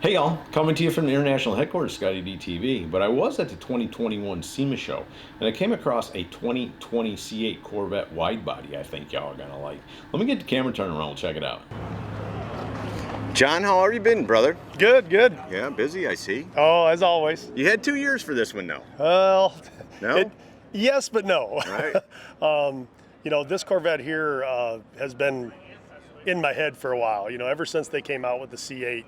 Hey y'all, coming to you from the international headquarters, ScottieDTV, but I was at the 2021 SEMA Show, and I came across a 2020 C8 Corvette Widebody I think y'all are going to like. Let me get the camera turned around and check it out. John, how have you been, brother? Good, good. Yeah, busy, I see. Oh, as always. You had 2 years for this one, though. Well, No? yes, but no. Right. You know, this Corvette here has been in my head for a while. You know, ever since they came out with the C8,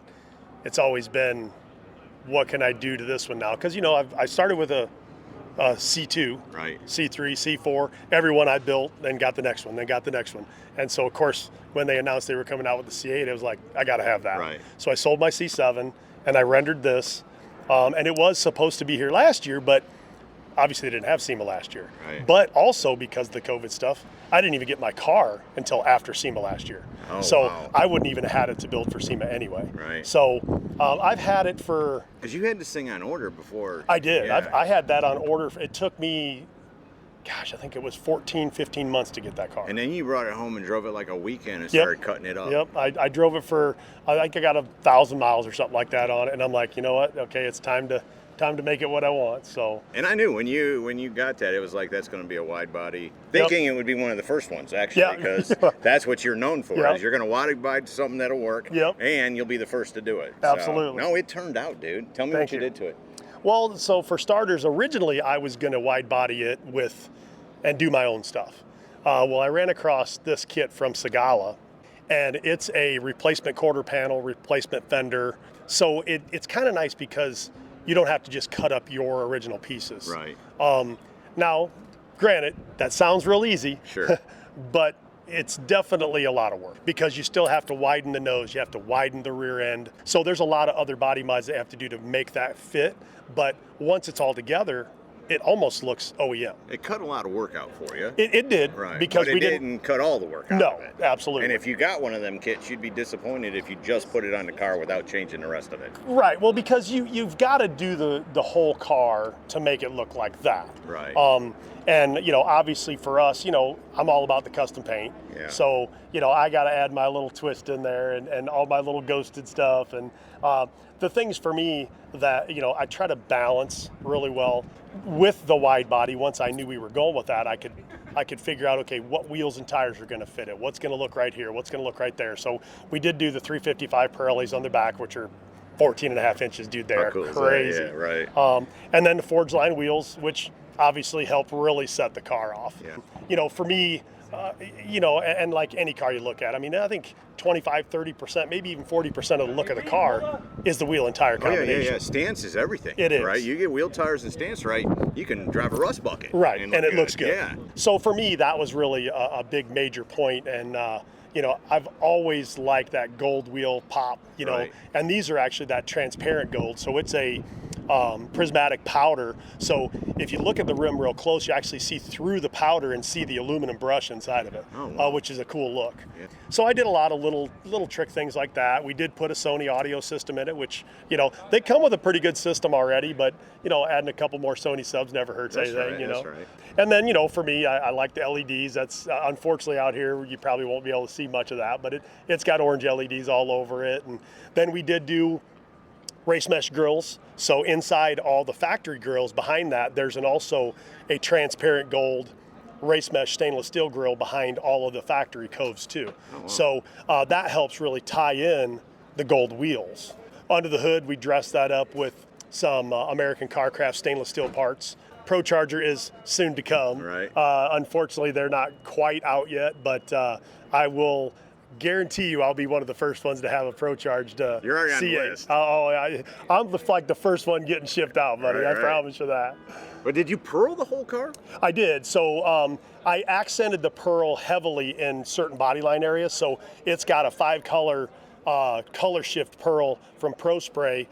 it's always been, what can I do to this one now? Because, you know, I started with a C2, Right. C3, C4, every one I built, then got the next one, then got the next one. And so, of course, when they announced they were coming out with the C8, it was like, I got to have that. Right. So I sold my C7, and I rendered this. And it was supposed to be here last year, but obviously they didn't have SEMA last year. Right. But also because of the COVID stuff, I didn't even get my car until after SEMA last year. Oh, so wow. I wouldn't even have had it to build for SEMA anyway. Right. So I've had it for... Because you had this thing on order before. I did. Yeah. I had that on order. It took me, gosh, I think it was 14, 15 months to get that car. And then you brought it home and drove it like a weekend and Yep. started cutting it up. Yep. I drove it for, I think I got 1,000 miles or something like that on it. And I'm like, you know what? Okay, it's time to make it what I want. So. And I knew when you got that, it was like, that's going to be a wide body. Thinking it would be one of the first ones, actually, Yeah. because that's what you're known for. Yeah. Is you're going to wide body something that'll work, Yep. and you'll be the first to do it. Absolutely. So, no, it turned out, dude. Tell me Thank what you you. did to it. Well, so for starters, originally I was going to wide body it and do my own stuff. Well, I ran across this kit from Segala, and it's a replacement quarter panel, replacement fender. So it's kind of nice because you don't have to just cut up your original pieces. Right. Now, granted, that sounds real easy. Sure. But it's definitely a lot of work because you still have to widen the nose, you have to widen the rear end. So there's a lot of other body mods that you have to do to make that fit. But once it's all together, it almost looks OEM. It cut a lot of work out for you. It did, Right. because but we didn't cut all the work out No, of it. absolutely. And if you got one of them kits, you'd be disappointed if you just put it on the car without changing the rest of it. Right. Well, because you've got to do the whole car to make it look like that. Right. And you know, obviously for us, you know, I'm all about the custom paint. Yeah. So you know, I got to add my little twist in there and all my little ghosted stuff and the things for me that, you know, I try to balance really well with the wide body. Once I knew we were going with that, I could figure out, okay, what wheels and tires are going to fit it, what's going to look right here, what's going to look right there. So we did do the 355 Pirellis on the back, which are 14 and a half inches, dude. They How are cool is that? crazy. Yeah, right. And then the Forge line wheels, which obviously help really set the car off. Yeah. You know, for me, you know, and like any car you look at, I mean, I think 25, 30%, maybe even 40% of the look of the car is the wheel and tire combination. Yeah. Stance is everything. It is. Right? You get wheel tires and stance right, you can drive a rust bucket. Right, and it looks good. Yeah. So for me, that was really a big major point, and you know, I've always liked that gold wheel pop, you know, Right. and these are actually that transparent gold, so it's a prismatic powder. So if you look at the rim real close, you actually see through the powder and see the aluminum brush inside of it, Oh, wow. which is a cool look. Yeah. So I did a lot of little trick things like that. We did put a Sony audio system in it, which, you know, they come with a pretty good system already, but, you know, adding a couple more Sony subs never hurts That's anything, right, you know. that's right. And then, you know, for me, I like the LEDs. That's unfortunately out here, you probably won't be able to see much of that, but it's got orange LEDs all over it. And then we did do race mesh grills. So inside all the factory grills behind that, there's also a transparent gold race mesh stainless steel grill behind all of the factory coves too. Oh, wow. So that helps really tie in the gold wheels. Under the hood, we dressed that up with some American Carcraft stainless steel parts. ProCharger is soon to come. Right. Unfortunately, they're not quite out yet, but I will guarantee you I'll be one of the first ones to have a ProCharged You're already on the C8. list. I'm like the first one getting shipped out, buddy. Right, I right. promise you that. But did you pearl the whole car? I did. So I accented the pearl heavily in certain body line areas. So it's got a 5-color color shift pearl from Pro Spray.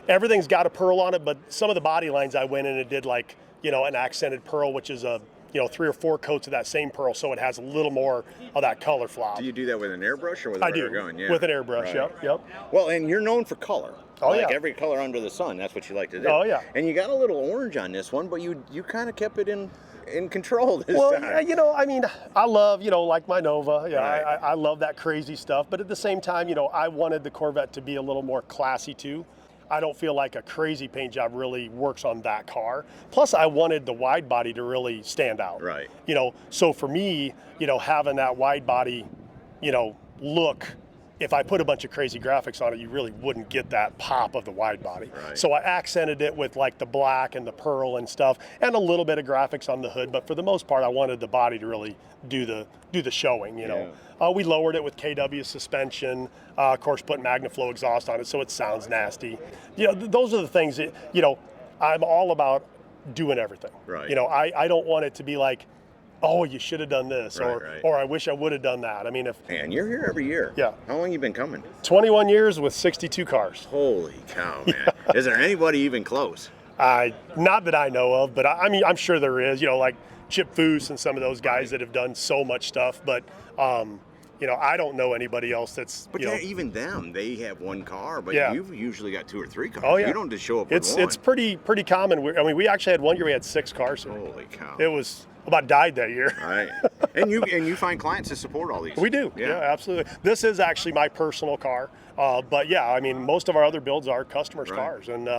Everything's got a pearl on it, but some of the body lines I went in and did, like, you know, an accented pearl, which is a, you know, 3 or 4 coats of that same pearl, so it has a little more of that color flop. Do you do that with an airbrush or with a I do, regular gun? Yeah. with an airbrush. Right. Yep. Well, and you're known for color. Oh, like yeah. every color under the sun, that's what you like to do. Oh, yeah. And you got a little orange on this one, but you kind of kept it in in control this Well, time. yeah, you know, I mean, I love, you know, like my Nova. Yeah, Right. I love that crazy stuff. But at the same time, you know, I wanted the Corvette to be a little more classy too. I don't feel like a crazy paint job really works on that car. Plus, I wanted the wide body to really stand out. Right. You know, so for me, you know, having that wide body, you know, look, if I put a bunch of crazy graphics on it, you really wouldn't get that pop of the wide body. Right. So I accented it with like the black and the pearl and stuff, and a little bit of graphics on the hood. But for the most part, I wanted the body to really do the showing. You know, we lowered it with KW suspension. Of course, put MagnaFlow exhaust on it, so it sounds nasty. You know, those are the things that, you know, I'm all about doing everything. Right. You know, I don't want it to be like, oh, you should have done this, Right. or I wish I would have done that. I mean, if Man, you're here every year. Yeah. How long you been coming? 21 years with 62 cars. Holy cow, man. Is there anybody even close? Not that I know of, but I mean, I'm sure there is, you know, like Chip Foose and some of those guys that have done so much stuff. But, you know, I don't know anybody else that's, But you know, even them, they have one car, but Yeah. you've usually got 2 or 3 cars. Oh, yeah. You don't just show up with one. it's pretty common. I mean, we actually had one year we had 6 cars. Holy cow. It was about died that year. Right. And you find clients to support all these. We do. Yeah, absolutely. This is actually my personal car. But yeah, I mean, most of our other builds are customers' Right. cars. And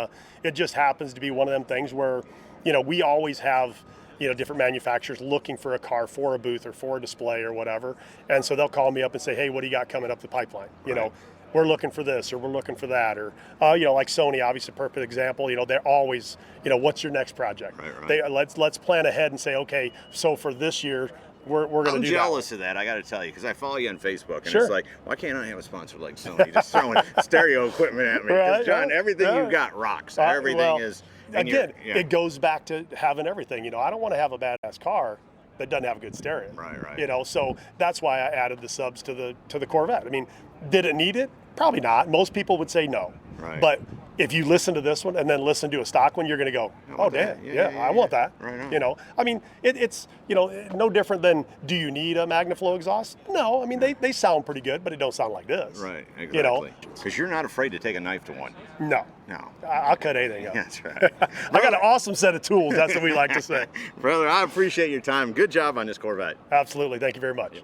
it just happens to be one of them things where, you know, we always have, you know, different manufacturers looking for a car for a booth or for a display or whatever. And so they'll call me up and say, hey, what do you got coming up the pipeline? You know, we're looking for this or we're looking for that. Or, you know, like Sony, obviously a perfect example. You know, they're always, you know, what's your next project? Right. Let's plan ahead and say, okay, so for this year, we're going to do I'm that. jealous of that, I got to tell you, because I follow you on Facebook, and Sure. it's like, why can't I have a sponsor like Sony just throwing stereo equipment at me? Because, Right, John, yeah, everything yeah. you've got rocks. Well, Everything is... and again, you're- it goes back to having everything. You know, I don't want to have a badass car that doesn't have a good stereo. Right. You know, so that's why I added the subs to the Corvette. I mean, did it need it? Probably not. Most people would say no. Right. But if you listen to this one and then listen to a stock one, you're going to go, oh, damn, yeah, I want that. Right on. You know, I mean, it's, you know, no different than, do you need a MagnaFlow exhaust? No, I mean, they sound pretty good, but it don't sound like this. Right, exactly. You know? Because you're not afraid to take a knife to one. No. No. I'll cut anything up. That's right. I got an awesome set of tools. That's what we like to say. Brother, I appreciate your time. Good job on this Corvette. Absolutely. Thank you very much.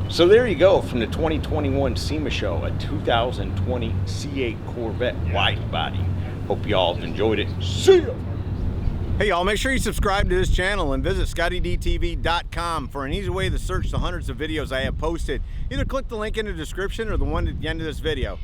So there you go, from the 2021 SEMA Show, a 2020 C8 Corvette wide body. Hope y'all enjoyed it. See ya! Hey y'all, make sure you subscribe to this channel and visit ScottieDTV.com for an easy way to search the hundreds of videos I have posted. Either click the link in the description or the one at the end of this video.